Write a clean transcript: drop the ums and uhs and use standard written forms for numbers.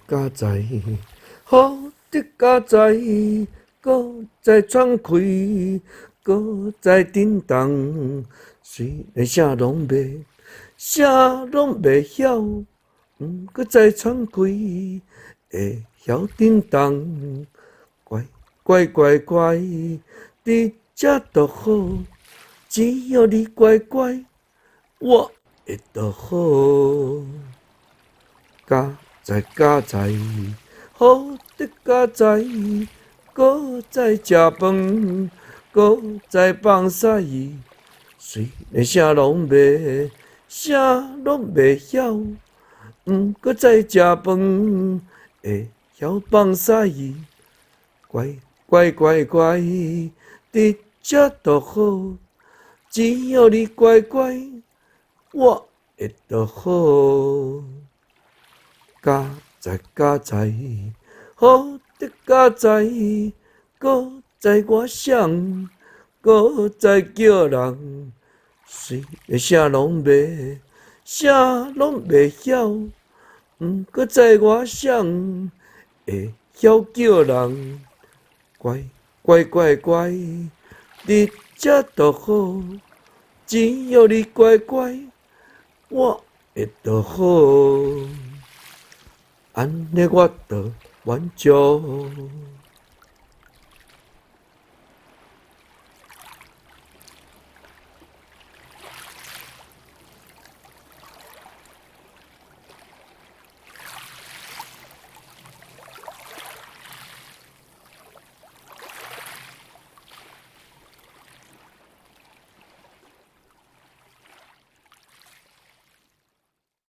加在，好的加在，搁再喘开，搁再震动，虽然啥拢袂，啥拢袂晓，搁再喘开，会晓震动，乖乖乖乖，你这就好，只要你乖乖，我会就好。加在，好的加在，搁再食饭，搁再放屎，虽然啥拢袂，啥拢袂晓，搁再食饭，会晓放屎，乖乖乖乖，你这就好，只要你乖乖，我会就好。加在，好的加在，搁在我想，搁在叫人，虽然啥拢袂，啥拢袂晓，搁在我想，会晓叫人，乖乖乖乖，你这就好，只要你乖乖，我会就好。安尼我就满足。